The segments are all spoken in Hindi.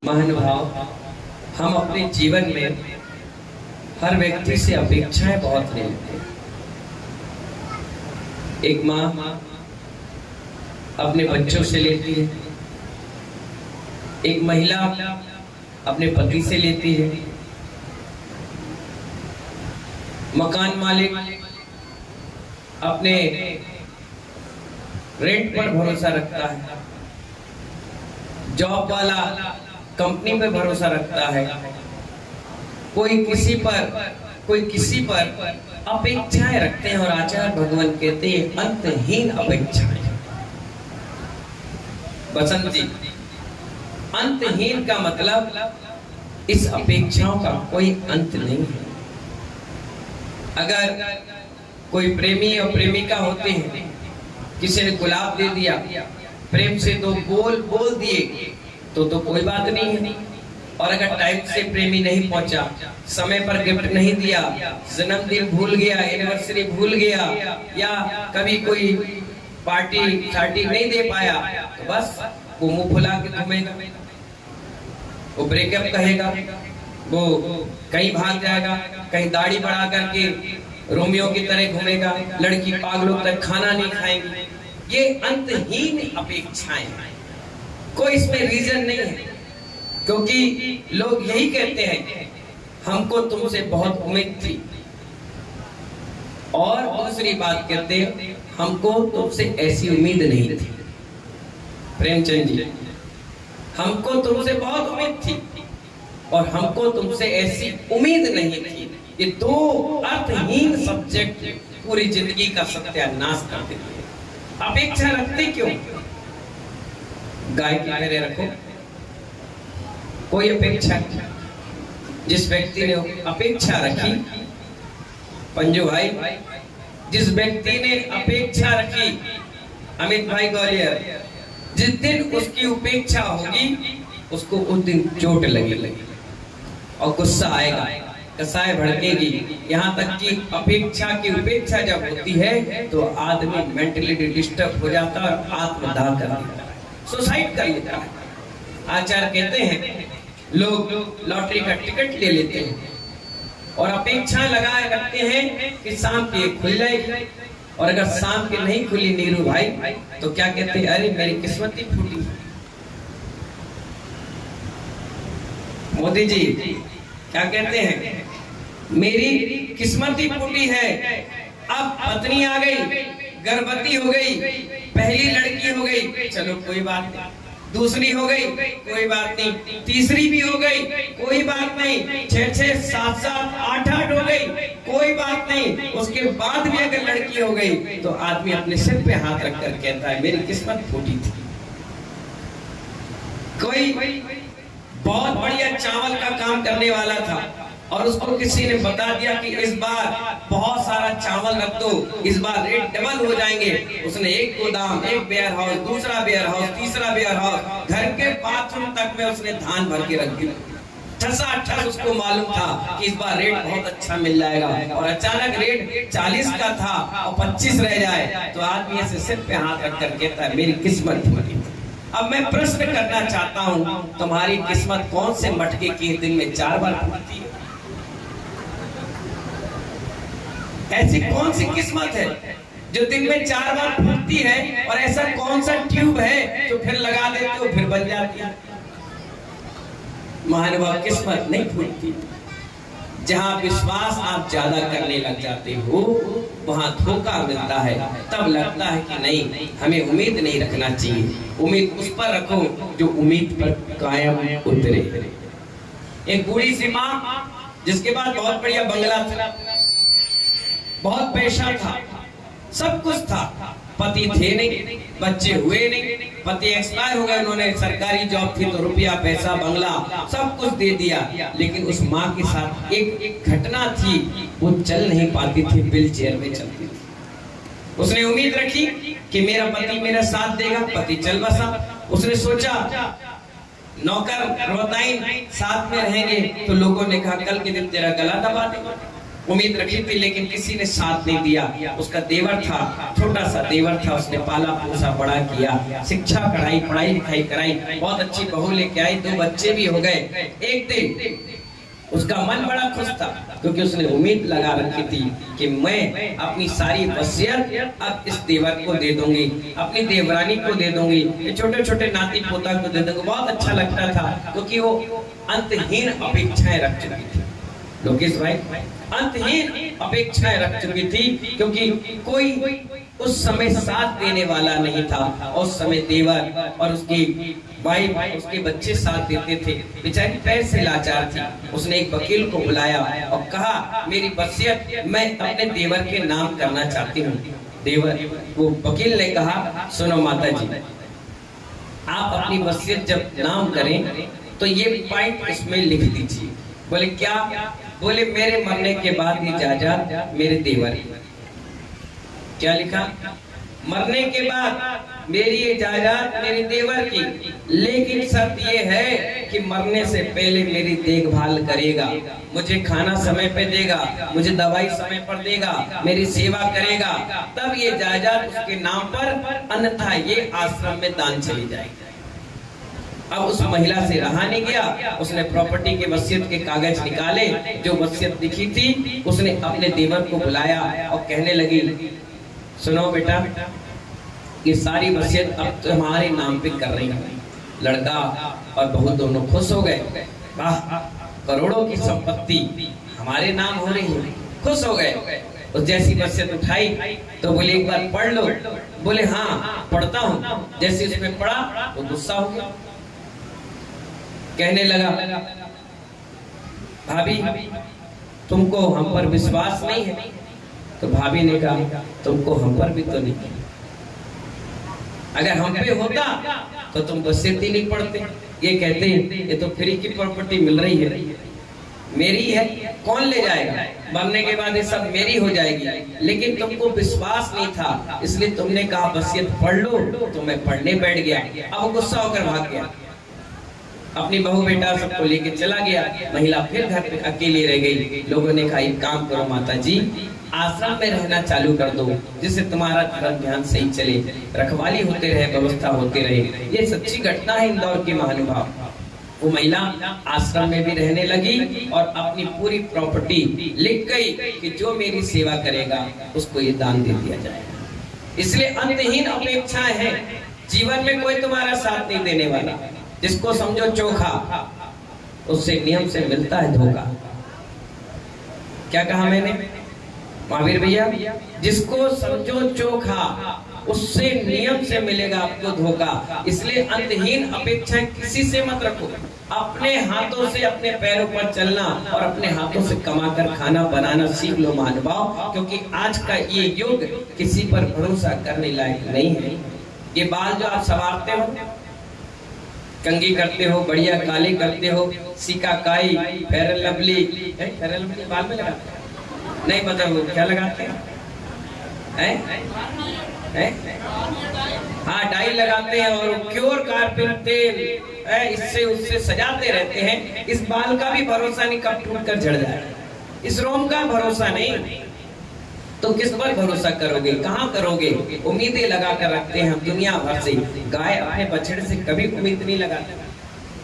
महानुभाव, हम अपने जीवन में हर व्यक्ति से अपेक्षाएं बहुत लेते हैं। एक माँ अपने बच्चों से लेती है, एक महिला अपने पति से लेती है, मकान मालिक अपने रेंट पर भरोसा रखता है, जॉब वाला कंपनी पे भरोसा रखता है, कोई किसी पर अपेक्षाएं रखते हैं। और आचार्य भगवान कहते हैं अंतहीन अपेक्षाएं। बसंत जी, अंतहीन का मतलब इस अपेक्षाओं का कोई अंत नहीं है। अगर कोई प्रेमी और प्रेमिका होते हैं, किसी ने गुलाब दे दिया, प्रेम से दो बोल दिए तो कोई बात नहीं है। और अगर टाइम से प्रेमी नहीं पहुंचा, समय पर गिफ्ट नहीं दिया, जन्मदिन भूल गया, एनिवर्सरी भूल गया, या कभी कोई पार्टी नहीं दे पाया, तो बस वो मुंह फुला के घूमेगा, वो ब्रेकअप कहेगा, वो कहीं भाग जाएगा, कहीं दाढ़ी बढ़ा करके रोमियो की तरह घूमेगा, लड़की पागलों तक खाना नहीं खाएंगी। ये अंतहीन अपेक्षाएं हैं, कोई इसमें रीजन नहीं है। क्योंकि लोग यही कहते हैं हमको तुमसे बहुत उम्मीद थी, और दूसरी बात कहते हैं हमको तुमसे ऐसी उम्मीद नहीं थी। प्रेमचंद जी, हमको तुमसे बहुत उम्मीद थी और हमको तुमसे ऐसी उम्मीद नहीं थी। ये दो अर्थहीन सब्जेक्ट पूरी जिंदगी का सत्यानाश कर देते हैं। अपेक्षा रखते क्यों? गाय की तरह रखो, कोई अपेक्षा। जिस व्यक्ति ने अपेक्षा रखी, पंजू भाई, जिस व्यक्ति ने अपेक्षा रखी, अमित भाई ग्वालियर, जिस दिन उसकी उपेक्षा होगी उसको उस दिन चोट लगेगी और गुस्सा आएगा, कसाय भड़केगी। यहाँ तक कि अपेक्षा की उपेक्षा जब होती है तो आदमी मेंटली डिस्टर्ब हो जाता है और आत्मदाह कर देता है, सुसाइड कर लेता है। आचार्य कहते हैं लोग लॉटरी का टिकट ले लेते हैं और अपेक्षा लगाए रखते हैं कि शाम की खुल जाएगी, और अगर शाम की नहीं खुली नीरू भाई तो क्या कहते हैं, अरे मेरी किस्मत ही फूटी। मोदी जी क्या कहते हैं, मेरी किस्मत ही फूटी है। अब पत्नी आ गई, गर्भवती हो गई, पहली लड़की हो गई, चलो कोई बात नहीं, दूसरी हो गई कोई बात नहीं, तीसरी भी हो गई कोई बात नहीं, 6 7 8 हो गई कोई बात नहीं, उसके बाद भी अगर लड़की हो गई तो आदमी अपने सिर पे हाथ रखकर कहता है मेरी किस्मत फूटी थी। कोई बहुत बढ़िया चावल का काम करने वाला था और उसको किसी ने बता दिया कि इस बार बहुत सारा चावल रख दो, इस बार रेट डबल हो जाएंगे। उसने एक गोदाम, एक वेयर हाउस, दूसरा वेयर हाउस, तीसरा वेयर हाउस, घर के बाथरूम तक में उसने धान भर के रख दिया। ठसा उसको मालूम था कि इस बार रेट बहुत अच्छा मिल जाएगा, और अचानक रेट 40 का था और 25 रह जाए तो आदमी ऐसे सिर पे हाथ रखकर कहता है मेरी किस्मत फूटी। अब मैं प्रश्न करना चाहता हूँ, तुम्हारी किस्मत कौन से मटके की दिन में 4 बार फूटती है? ऐसी कौन सी किस्मत है जो दिन में 4 बार फूटती है? और ऐसा कौन सा ट्यूब है जो फिर लगा देते हो फिर बन जाती है? महानुभाव, किस्मत नहीं फूटती। जहां विश्वास आप ज्यादा करने लग जाते हो वहां धोखा मिलता है। तब लगता है कि नहीं, हमें उम्मीद नहीं रखना चाहिए। उम्मीद उस पर रखो जो उम्मीद पर कायम उतरे। एक बूढ़ी सी माँ जिसके पास बहुत बढ़िया बंगला था, बहुत पैसा था, सब कुछ था, पति थे नहीं, बच्चे हुए नहीं, पति एक्सपायर हो गए, उन्होंने सरकारी जॉब थी तो रुपया पैसा बंगला सब कुछ दे दिया। लेकिन उस माँ के साथ एक घटना थी, वो चल नहीं पाती थी, व्हील चेयर में चलती थी। उसने उम्मीद रखी कि मेरा पति मेरा साथ देगा, पति चल बसा। उसने सोचा नौकर रोताइन साथ में रहेंगे तो लोगों ने कहा कल के दिन तेरा गला दबा देगा। उम्मीद रखी थी, लेकिन किसी ने साथ नहीं दिया। उसका देवर था, छोटा सा देवर था, उसने पाला पोसा बड़ा किया, शिक्षा कराई, पढ़ाई लिखाई कराई, बहुत अच्छी बहू लेके आई, 2 बच्चे भी हो गए। एक दिन उसका मन बड़ा खुश था, क्योंकि उसने उम्मीद लगा रखी थी कि मैं अपनी सारी वसीयत अब इस देवर को दे दूंगी, अपनी देवरानी को दे दूंगी, ये छोटे छोटे नाती पोता को दे दूंगी। बहुत अच्छा लगता था, क्योंकि वो अंतहीन अपेक्षाएं रख चुकी थी। लोकेश भाई, अंतहीन अपेक्षाएं रख चुकी थी, क्योंकि कोई उस समय साथ देने वाला नहीं था। उस समय देवर और उसकी वाइफ, उसके बच्चे साथ देते थे। बेचारी पैर से लाचार थी। उसने एक वकील को बुलाया और कहा, मेरी वसीयत मैं अपने देवर के नाम करना चाहती हूँ। देवर, वो वकील ने कहा, सुनो माता जी, आप अपनी वसीयत जब नाम करें तो ये पॉइंट इसमें लिख दीजिए। बोले क्या? बोले मेरे मरने के बाद ये जायदाद मेरे देवर की। क्या लिखा? मरने के बाद मेरी ये जायदाद मेरे देवर की, लेकिन शर्त ये है कि मरने से पहले मेरी देखभाल करेगा, मुझे खाना समय पे देगा, मुझे दवाई समय पर देगा, मेरी सेवा करेगा, तब ये जायदाद उसके नाम पर, अन्यथा ये आश्रम में दान चली जाएगी। अब उस महिला से रहा नहीं गया, उसने प्रॉपर्टी के वसीयत के कागज निकाले, जो वसीयत लिखी थी, उसने अपने देवर को बुलाया और कहने लगी, सुनो बेटा, ये सारी वसीयत अब तुम्हारे नाम पे कर रही हूँ। लड़का और बहू दोनों खुश हो गए। वाह, करोड़ों की संपत्ति हमारे नाम हो रही है, खुश हो गए। और जैसी वसीयत उठाई तो बोले एक बार पढ़ लो। बोले हाँ पढ़ता हूँ। जैसे उसमें पढ़ा तो गुस्सा हो गया, कहने लगा, भाभी तुमको हम पर विश्वास नहीं है? तो भाभी ने कहा, तुमको हम पर भी तो नहीं, अगर हम पे होता तो तुम वसीयत ही नहीं पढ़ते। ये कहते हैं ये तो फ्री की प्रॉपर्टी मिल रही है, मेरी है, कौन ले जाएगा, मरने के बाद ये सब मेरी हो जाएगी। लेकिन तुमको विश्वास नहीं था, इसलिए तुमने कहा वसीयत पढ़ लो, तो मैं पढ़ने बैठ गया। अब गुस्सा होकर भाग गया, अपनी बहू बेटा सबको लेके चला गया। महिला फिर घर पे अकेली रह गई। लोगों ने कहा एक काम करो माता जी, आश्रम में रहना चालू कर दो, जिससे तुम्हारा धर्म ध्यान सही चले, रखवाली होते रहे, व्यवस्था होते रहे। ये सच्ची घटना है इंदौर की महानुभाव। वो महिला आश्रम में भी रहने लगी और अपनी पूरी प्रॉपर्टी लिख गई कि जो मेरी सेवा करेगा उसको ये दान दे दिया जाएगा। इसलिए अंतहीन अपेक्षाएं हैं, जीवन में कोई तुम्हारा साथ नहीं देने वाला। जिसको समझो चोखा, उससे नियम से मिलता है धोखा। क्या कहा मैंने महावीर भैया? जिसको समझो चोखा, उससे नियम से मिलेगा आपको धोखा। इसलिए अंतहीन अपेक्षा किसी से मत रखो। अपने हाथों से अपने पैरों पर चलना और अपने हाथों से कमाकर खाना बनाना सीख लो महानुभाव, क्योंकि आज का ये युग किसी पर भरोसा करने लायक नहीं है। ये बाल जो आप संवारते हो, कंगी करते हो, बढ़िया काली करते हो, shikakai, fair lovely, fair lovely बाल में लगाते हैं? नहीं पता वो क्या लगाते हैं? हाँ डाई लगाते हैं और क्योर कार्पेट तेल इससे उससे सजाते रहते हैं। इस बाल का भी भरोसा नहीं, कब टूट कर झड़ जाए। इस रोम का भरोसा नहीं, तो किस पर भरोसा करोगे, कहाँ करोगे? उम्मीदें लगा कर रखते हैं हम दुनिया भर से। गाय अपने बछड़े से कभी उम्मीद नहीं लगाती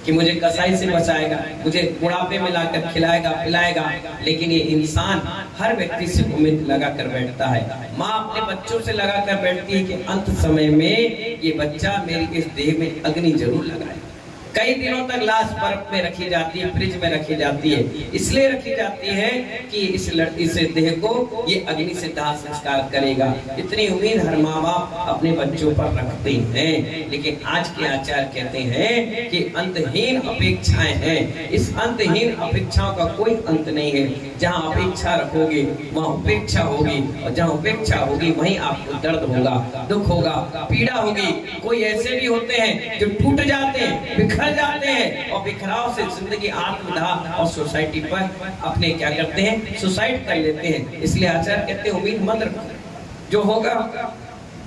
कि मुझे कसाई से बचाएगा, मुझे बुढ़ापे में लाकर खिलाएगा पिलाएगा। लेकिन ये इंसान हर व्यक्ति से उम्मीद लगा कर बैठता है। माँ अपने बच्चों से लगा कर बैठती है कि अंत समय में ये बच्चा मेरी इस देह में अग्नि जरूर लगाए। कई दिनों तक लाश बर्फ में रखी जाती है, फ्रिज में रखी जाती है। इसलिए रखी जाती है कि इस लड़की से देह को ये अग्नि से दाह संस्कार करेगा। इतनी उम्मीद हर माँ बाप अपने बच्चों पर रखते हैं। लेकिन आज के आचार्य कहते हैं कि अंतहीन अपेक्षाएं हैं। इस अंतहीन अपेक्षाओं का कोई अंत नहीं है। जहाँ अपेक्षा रखोगे वहाँ उपेक्षा होगी, और जहाँ उपेक्षा होगी वहीं आपको दर्द होगा, दुख होगा, पीड़ा होगी। कोई ऐसे भी होते हैं जो टूट जाते हैं, बिखर जाते हैं, और बिखराव से जिंदगी आत्मदाह और सोसाइटी पर अपने क्या करते हैं, सुसाइड कर लेते हैं। इसलिए आचार्य कहते हैं उम्मीद मत रखो, जो होगा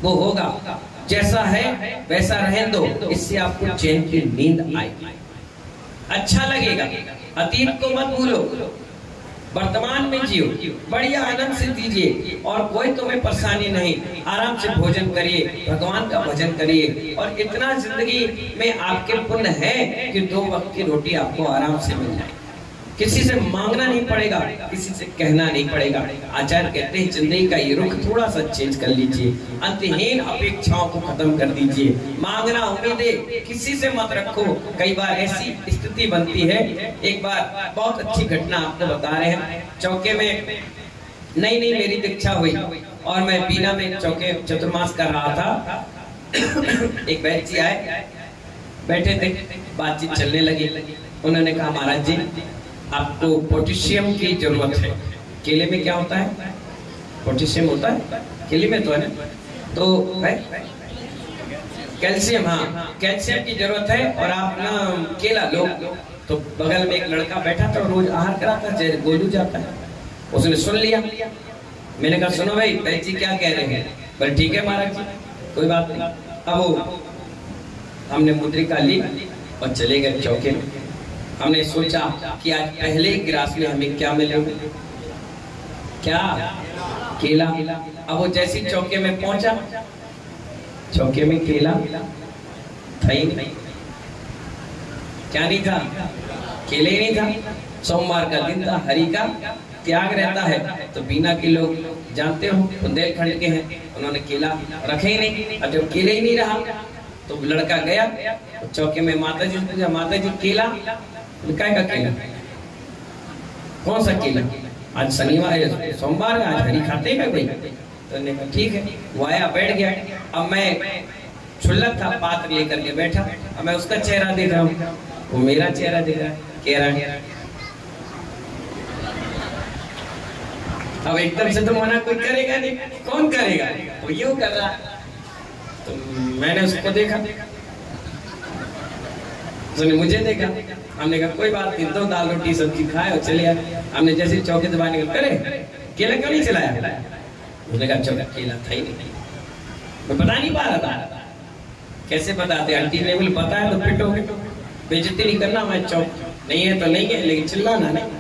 वो होगा, जैसा है वैसा रहने दो। इससे आपको चैन की नींद आएगी, अच्छा लगेगा। अतीत को मत भूलो, वर्तमान में जियो, बढ़िया आनंद से दीजिए और कोई तुम्हें परेशानी नहीं। आराम से भोजन करिए, भगवान का भजन करिए और इतना जिंदगी में आपके पुण्य है कि 2 वक्त की रोटी आपको आराम से मिल जाए। किसी से मांगना नहीं पड़ेगा, किसी से कहना नहीं पड़ेगा। आचार्य कहते हैं जिंदगी का ये रुख थोड़ा सा चेंज कर लीजिए, अंतहीन अपेक्षाओं को खत्म कर दीजिए, मांगना उम्मीदें किसी से मत रखो। कई बार ऐसी स्थिति बनती है। एक बार बहुत अच्छी घटना आपको बता रहे हैं। चौके में नई मेरी दीक्षा हुई और मैं बीना में चौके चतुर्मास कर रहा था। एक वैद्य जी आए, बैठे थे, बातचीत चलने लगी। उन्होंने कहा महाराज जी आपको पोटेशियम की जरूरत है। केले में क्या होता है? पोटेशियम होता है, केले में तो है ना, तो है कैल्शियम। हाँ, कैल्शियम की जरूरत है और आप ना केला लो। तो बगल में एक लड़का बैठा था, रोज आहार कराता, जैसे गोलू जाता है। उसने सुन लिया। मैंने कहा सुनो भाई, वैद्य जी क्या कह रहे हैं? बोले ठीक है महाराज जी, कोई बात नहीं। अब हमने मुद्रिका ली और चले गए चौके में। हमने सोचा कि आज पहले गिलास में हमें क्या मिलेगा? क्या? केला। अब वो जैसी चौके में पहुंचा, चौके में केला था ही नहीं। क्या नहीं था? केले ही नहीं था। सोमवार का दिन था, हरि का त्याग रहता है। तो बीना के लोग जानते हो बुंदेलखंड के हैं, उन्होंने केला रखे ही नहीं। अब जब केले ही नहीं रहा तो लड़का गया तो चौके में माता जी से पूछा, माता जी केला? काय का केला? कौन सा केला? आज शनिवार है, सोमवार है, आज हरी खाते हैं कोई? तो ने कहा ठीक है। वो आया, बैठ गया। अब मैं छुल्लक था, पात्र लेकर के बैठा। अब मैं उसका चेहरा देख रहा हूँ, वो मेरा चेहरा देख रहा है। कह रहा है अब एकदम से तो मना कोई करेगा नहीं, कौन करेगा? वो यूं कर रहा। तो मैंने उसको देखा, उसने मुझे देखा। हमने कहा कोई बात नहीं, 2 दाल रोटी सब्जी खाए और चले आए। हमने जैसे चौके से बाहर निकल, करे केला क्यों नहीं चलाया? उसने कहा चौका केला था ही नहीं। मैं बता नहीं पा रहा था। कैसे बताते? आंटी लेवल पता है तो पिटोगे, बेइज्जती नहीं करना। मैं चौक नहीं है तो नहीं है, लेकिन चिल्लाना नहीं,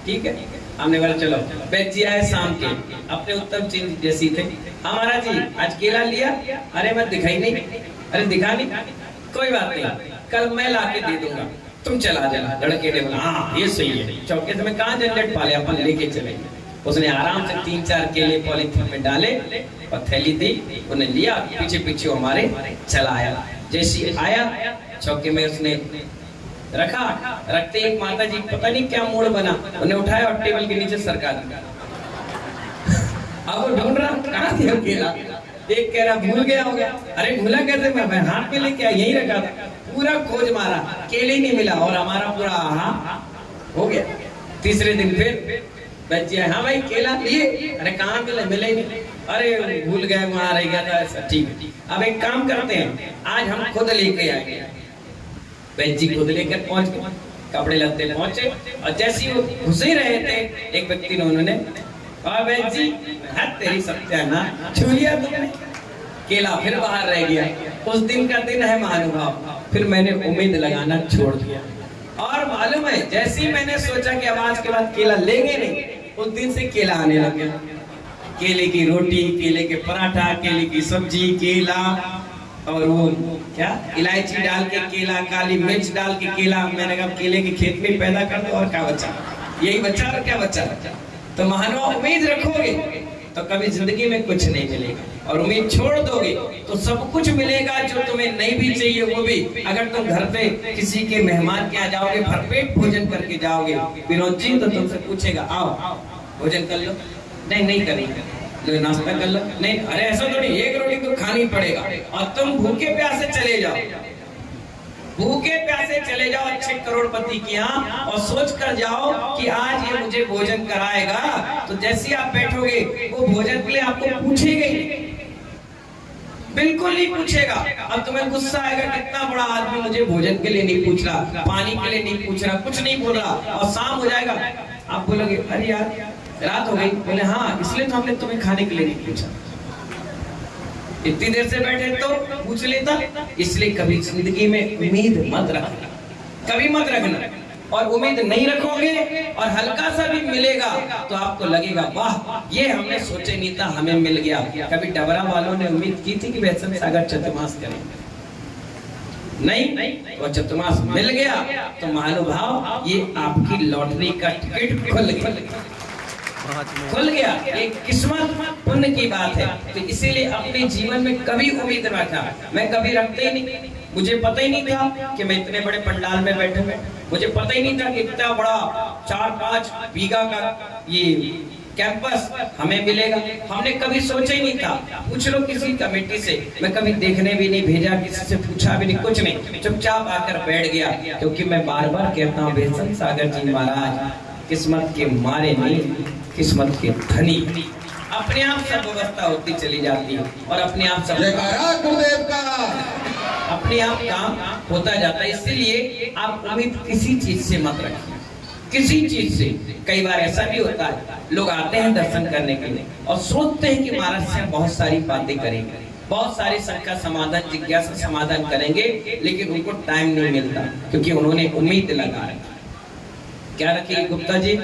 ठीक है? हमने बोला चलो। वैद्य जी आए शाम के, अपने उत्तम चिन्ह जैसी थे। हमारा जी आज केला लिया? अरे मैं दिखाई नहीं। अरे दिखा नहीं, कोई बात नहीं, कल मैं लाके दे दूंगा, तुम चला जाना। लड़के ने बोला हाँ ये सही है। चौके से मैं कहाँ झंझट पाले, अपन लेके चले। उसने आराम से 3-4 केले पॉलीथीन में डाले और थैली दी, उन्हें लिया, पीछे पीछे हमारे चला आया। जैसे आया चौके में उसने रखा, रखते एक माता जी पता नहीं क्या मूड बना, उन्हें उठाया और टेबल के नीचे सरका दिया। अब वो ढूंढ रहा कहाँ दिया केला, देख कह रहा भूल गया होगा। अरे भूला कैसे? मैं हाथ में लेके आया, यही रखा था। पूरा खोज मारा, केले ही नहीं मिला और हमारा पूरा हो गया। तीसरे दिन फिर बच्चे, हाँ भाई केला लिए? अरे कहाँ मिले? मिले ही नहीं। अरे भूल गए, वहां रह गया था ऐसा। ठीक है, अब एक काम करते हैं, आज हम खुद लेके आएंगे। वैद्य जी खुद लेकर पहुंच गए, कपड़े लत्ते पहुंचे और जैसे ही वो घुस ही रहे थे, एक व्यक्ति ने उन्होंने और वैद्य जी हद तेरी सत्याना छू लिया तुमने, केला फिर बाहर रह गया। उस दिन का दिन है महानुभाव। फिर मैंने उम्मीद लगाना छोड़ दिया और मालूम है जैसे ही मैंने सोचा कि अब आज के बाद केला लेंगे नहीं, उस दिन से केला आने लगे। केले की रोटी, केले के पराठा, केले की सब्जी, केला और वो क्या इलायची डाल के केला, काली मिर्च डाल के केला। मैंने कहा केले के खेत में पैदा कर दो और क्या बचा, यही बचा और क्या बचा। तो महानुभाव उम्मीद रखोगे तो कभी जिंदगी में कुछ नहीं मिलेगा और उम्मीद छोड़ दोगे तो सब कुछ मिलेगा जो तुम्हें नहीं भी चाहिए वो भी। अगर तुम घर पे किसी के मेहमान के यहाँ जाओगे, भरपेट भोजन करके जाओगे, विनोद जी तो तुमसे पूछेगा आओ भोजन कर लो, नहीं करेंगे, नाश्ता कर लो, नहीं अरे ऐसा थोड़ी, एक रोटी तो खानी पड़ेगा और तुम भूखे प्यासे चले जाओ, भूखे प्यासे चले जाओ अच्छे करोड़पति के यहाँ और सोच कर जाओ कि आज ये मुझे भोजन कराएगा। तो जैसे आप बैठोगे वो भोजन के लिए आपको पूछेगा ही बिल्कुल नहीं पूछेगा। अब तुम्हें गुस्सा आएगा कितना बड़ा आदमी मुझे भोजन के लिए नहीं पूछ रहा, पानी के लिए नहीं पूछ रहा, कुछ नहीं बोल रहा। और शाम हो जाएगा, आप बोलोगे अरे यार रात हो गई, बोले हाँ इसलिए तो हमने तुम्हें खाने के लिए नहीं पूछा, इतनी देर से बैठे तो पूछ लेता। इसलिए कभी जिंदगी में उम्मीद मत रखना, कभी मत रखना। और उम्मीद नहीं रखोगे और हल्का सा भी मिलेगा तो आपको लगेगा वाह ये हमने सोचे नहीं था, हमें मिल गया। कभी डबरा वालों ने उम्मीद की थी कि वैष्णव सागर चतुर्मास करेंगे? नहीं, वो चतुर्मास मिल गया तो महानुभाव ये आपकी लॉटरी का टिकट खुल गया। एक किस्मत पुण्य की बात है। तो इसीलिए अपने जीवन में कभी उम्मीद न रखा। मैं कभी रखते ही नहीं। मुझे पता ही नहीं था कि मैं इतने बड़े पंडाल में बैठे हूँ। मुझे पता ही नहीं था कि इतना बड़ा 4-5 बीघा का ये कैंपस हमें मिलेगा। हमने कभी सोचा ही नहीं था। पूछ लो किसी कमेटी से, मैं कभी देखने भी नहीं भेजा, किसी से पूछा भी नहीं, कुछ नहीं, चुपचाप आकर बैठ गया। क्योंकि मैं बार बार कहता हूँ वैष्णव सागर जी महाराज किस्मत के मारे नहीं, किस्मत के धनी। अपने आप सब व्यवस्था होती चली जाती है और अपने आप सब गुरुदेव का अपने आप काम होता जाता है। इसीलिए आप उम्मीद किसी चीज से मत रखिए, किसी चीज से। कई बार ऐसा भी होता है, लोग आते हैं दर्शन करने के लिए और सोचते हैं कि महाराज से बहुत सारी बातें करेंगे, बहुत सारी शंका समाधान, जिज्ञासा समाधान करेंगे, लेकिन उनको टाइम नहीं मिलता क्योंकि उन्होंने उम्मीद लगा रखी। क्या रखी गुप्ता जी?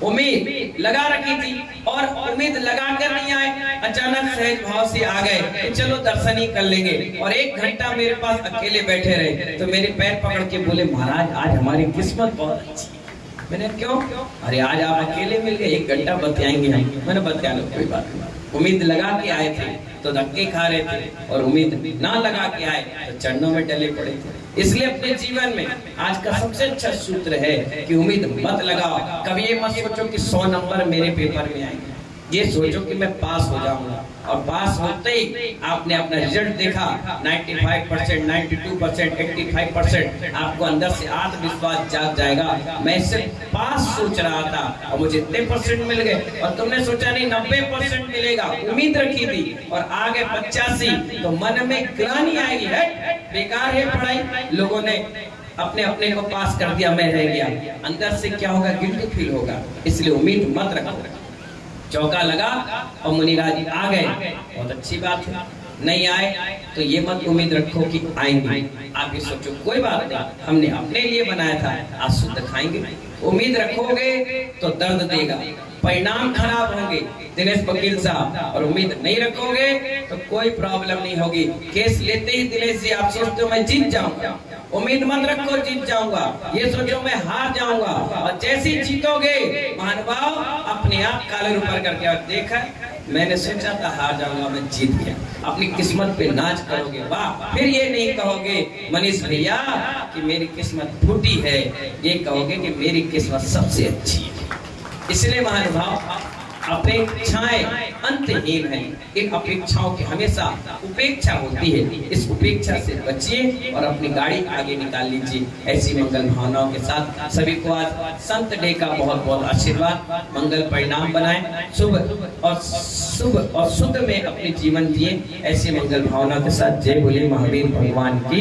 उम्मीद लगा रखी थी और उम्मीद लगा कर नहीं आए, अचानक सहज भाव से आ गए तो चलो दर्शन ही कर लेंगे। और 1 घंटा मेरे पास अकेले बैठे रहे तो मेरे पैर पकड़ के बोले महाराज आज हमारी किस्मत बहुत अच्छी है। मैंने क्यों? अरे आज आप अकेले मिल गए, 1 घंटा बतियाएंगे हम। मैंने बतिया लो, कोई बात नहीं। उम्मीद लगा के आए थे तो धक्के खा रहे थे और उम्मीद ना लगा के आए तो चरणों में डले पड़े थे। इसलिए अपने जीवन में आज का सबसे अच्छा सूत्र है कि उम्मीद मत लगाओ। कभी ये मत सोचो कि 100 नंबर मेरे पेपर में आएंगे, ये सोचो कि मैं पास हो जाऊंगा। और पास होते ही आपने अपना रिजल्ट देखा 95%, 92%, 85%, आपको अंदर से आत्मविश्वास जाग जाएगा। मैं सिर्फ पास सोच रहा था और मुझे इतने % मिल गए और तुमने सोचा नहीं 90% मिलेगा, उम्मीद रखी थी और आ गए 85, तो मन में ग्लानि आएगी, बेकार है पढ़ाई, लोगों ने अपने अपने को पास कर दिया, मैं रह गया। अंदर से क्या होगा? गिल्टी फील होगा। इसलिए उम्मीद मत रखो। चौका लगा और मुनिराज आ गए, बहुत अच्छी बात है। नहीं आए तो ये मत उम्मीद रखो कि आएंगे। आप ये सोचो कोई बात नहीं, हमने अपने लिए बनाया था, आज शुद्ध खाएंगे। उम्मीद रखोगे तो दर्द देगा, परिणाम खराब होंगे दिनेश वकील साहब। और उम्मीद नहीं रखोगे तो कोई प्रॉब्लम नहीं होगी। केस लेते ही दिनेश जी आप सोचते हो मैं जीत जाऊंगा, उम्मीद मत रखो जीत जाऊंगा, ये सोचो मैं हार जाऊंगा। और जैसे ही जीतोगे महानुभाव अपने आप काले ऊपर करके और देखा मैंने सोचा था हार जाऊंगा, मैं जीत गया। अपनी किस्मत पे नाच करोगे, वाह। फिर ये नहीं कहोगे मनीष भैया कि मेरी किस्मत फूटी है, ये कहोगे कि मेरी किस्मत सबसे अच्छी है। इसलिए महानुभाव अपेक्षाएं अंतहीन है। इन अपेक्षाओं की हमेशा उपेक्षा होती है। इस उपेक्षा से बचिए और अपनी गाड़ी आगे निकाल लीजिए। ऐसी मंगल भावनाओं के साथ सभी को आज संत डे का बहुत बहुत आशीर्वाद, मंगल परिणाम बनाएं, शुभ और शुद्ध में अपने जीवन जिए। ऐसी मंगल भावना के साथ जय बोले महावीर भगवान की।